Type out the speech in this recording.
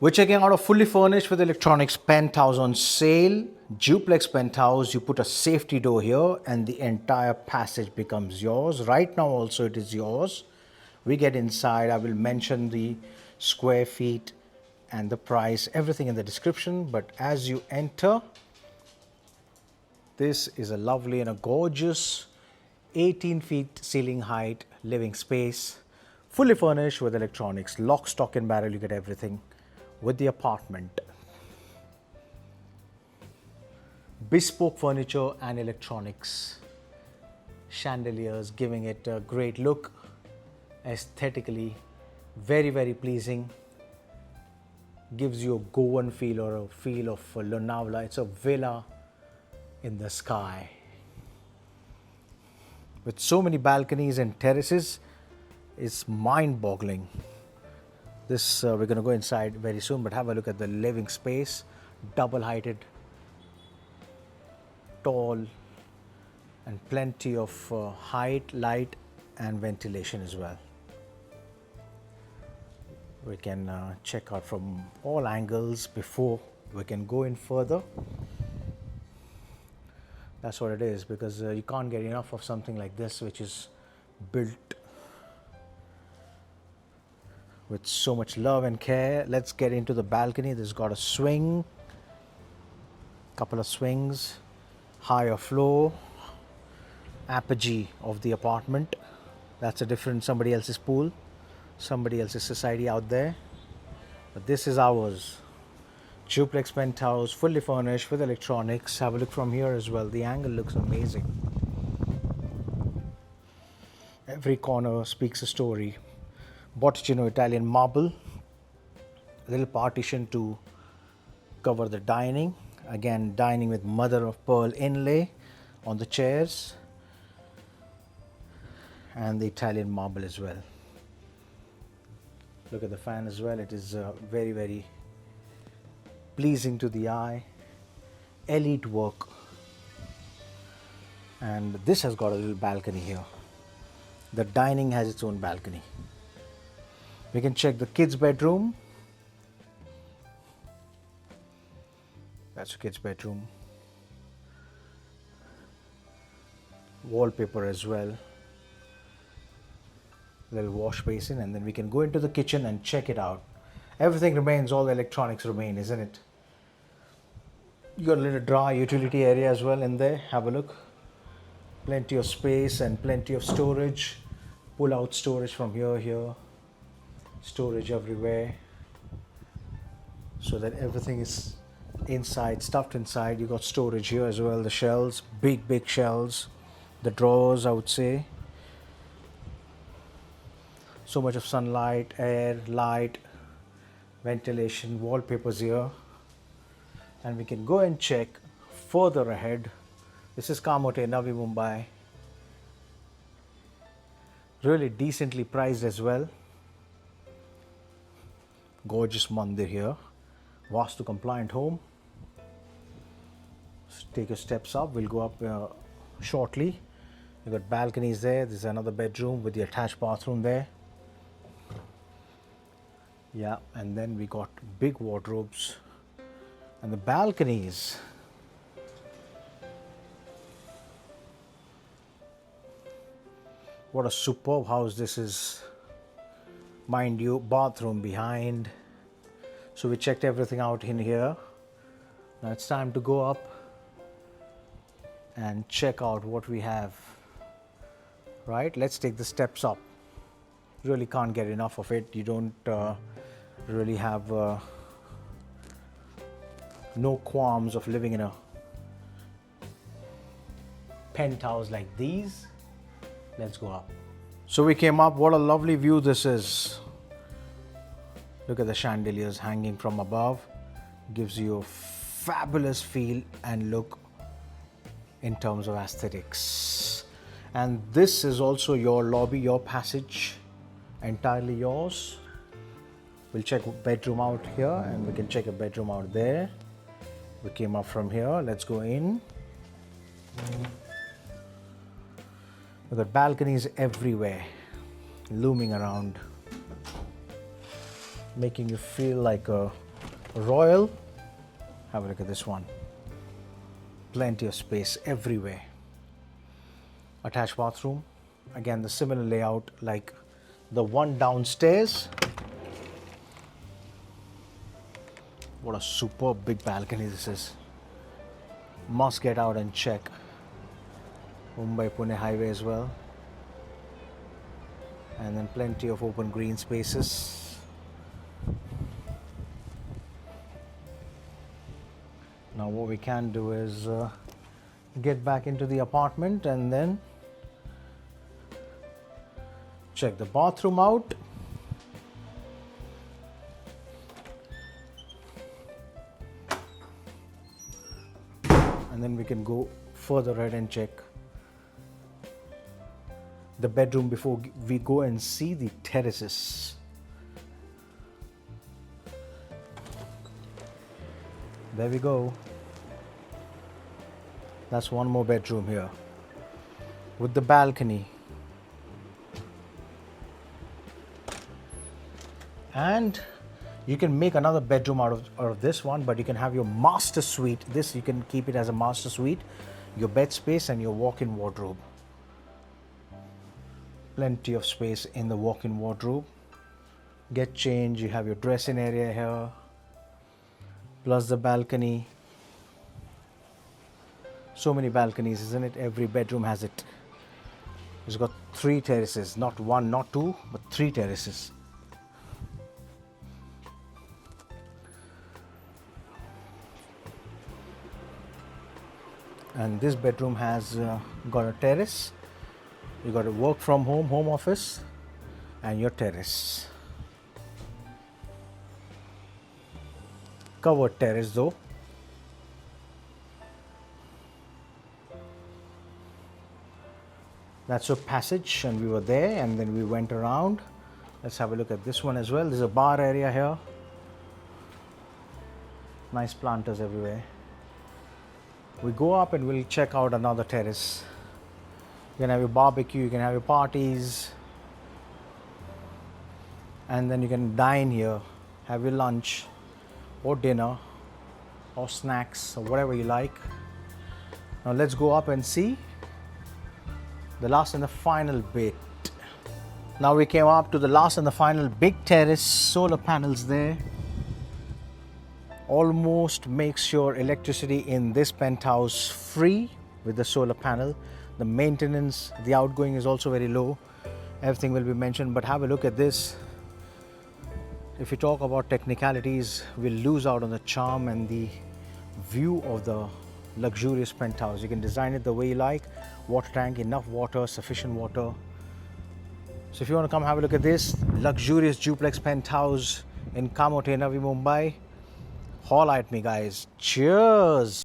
We're checking out a fully furnished with electronics penthouse on sale. Duplex Penthouse. You put a safety door here and the entire passage becomes yours. Right now also it is yours. We get inside. I will mention the square feet and the price, everything in the description. But as you enter, this is a lovely and a gorgeous 18 feet ceiling height living space. Fully furnished with electronics. Lock, stock and barrel, you get everything with the apartment. Bespoke furniture and electronics. Chandeliers giving it a great look. Aesthetically very, very pleasing. Gives you a Goan feel or a feel of Lonavala. It's a villa in the sky. With so many balconies and terraces, it's mind-boggling. This we're going to go inside very soon, but have a look at the living space. Double-heighted, tall, and plenty of height, light, and ventilation as well. We can check out from all angles before we can go in further. That's what it is, because you can't get enough of something like this, which is built with so much love and care. Let's get into the balcony. This has got a swing, couple of swings, higher floor, apogee of the apartment. That's a different somebody else's pool, somebody else's society out there. But this is ours. Duplex Penthouse, fully furnished with electronics. Have a look from here as well. The angle looks amazing. Every corner speaks a story. Botticino Italian marble, little partition to cover the dining. Again, dining with mother of pearl inlay on the chairs, and the Italian marble as well. Look at the fan as well. It is very, very pleasing to the eye. Elite work. And this has got a little balcony here. The dining has its own balcony. We can check the kids' bedroom. That's a kids' bedroom. Wallpaper as well. Little wash basin, and then we can go into the kitchen and check it out. Everything remains, all the electronics remain, isn't it? You got a little dry utility area as well in there. Have a look. Plenty of space and plenty of storage. Pull out storage from here. Storage everywhere, so that everything is inside, stuffed inside. You got storage here as well. The shelves, big shelves. The drawers, I would say. So much of sunlight, air, light, ventilation, wallpapers here. And we can go and check further ahead. This is Kamothe, Navi, Mumbai. Really decently priced as well. Gorgeous mandir here. Vastu compliant home. Take your steps up. We'll go up shortly. You got balconies there. There's another bedroom with the attached bathroom there. Yeah, and then we got big wardrobes and the balconies. What a superb house this is. Mind you, bathroom behind. So we checked everything out in here. Now it's time to go up and check out what we have. Right, let's take the steps up. Really can't get enough of it. You don't really have no qualms of living in a penthouse like these. Let's go up. So we came up. What a lovely view this is. Look at the chandeliers hanging from above. Gives you a fabulous feel and look in terms of aesthetics. And this is also your lobby, your passage, entirely yours. We'll check bedroom out here, and we can check a bedroom out there. We came up from here. Let's go in. We've got balconies everywhere, looming around, making you feel like a Royal. Have a look at this one. Plenty of space everywhere. Attached bathroom. Again, the similar layout like the one downstairs. What a superb big balcony this is. Must get out and check. Mumbai Pune highway as well. And then plenty of open green spaces. Now what we can do is get back into the apartment and then check the bathroom out. And then we can go further ahead and check the bedroom before we go and see the terraces. There we go. That's one more bedroom here with the balcony. And you can make another bedroom out of this one, but you can have your master suite. This you can keep it as a master suite, your bed space and your walk-in wardrobe. Plenty of space in the walk-in wardrobe. Get changed, you have your dressing area here, plus the balcony. So many balconies, isn't it? Every bedroom has it. It's got 3 terraces, not 1, not 2, but 3 terraces. And this bedroom has got a terrace. You got a work from home office, and your terrace. Covered terrace though. That's a passage, and we were there, and then we went around. Let's have a look at this one as well. There's a bar area here. Nice planters everywhere. We go up and we'll check out another terrace. You can have your barbecue, you can have your parties, and then you can dine here, have your lunch or dinner or snacks or whatever you like. Now let's go up and see the last and the final bit. Now we came up to the last and the final big terrace. Solar panels there. Almost makes your electricity in this penthouse free with the solar panel. The maintenance, the outgoing is also very low. Everything will be mentioned, but have a look at this. If you talk about technicalities, we'll lose out on the charm and the view of the luxurious penthouse. You can design it the way you like. Water tank, enough water, sufficient water. So if you want to come have a look at this luxurious duplex penthouse in Kamothe, Navi, Mumbai, holla at me guys. Cheers!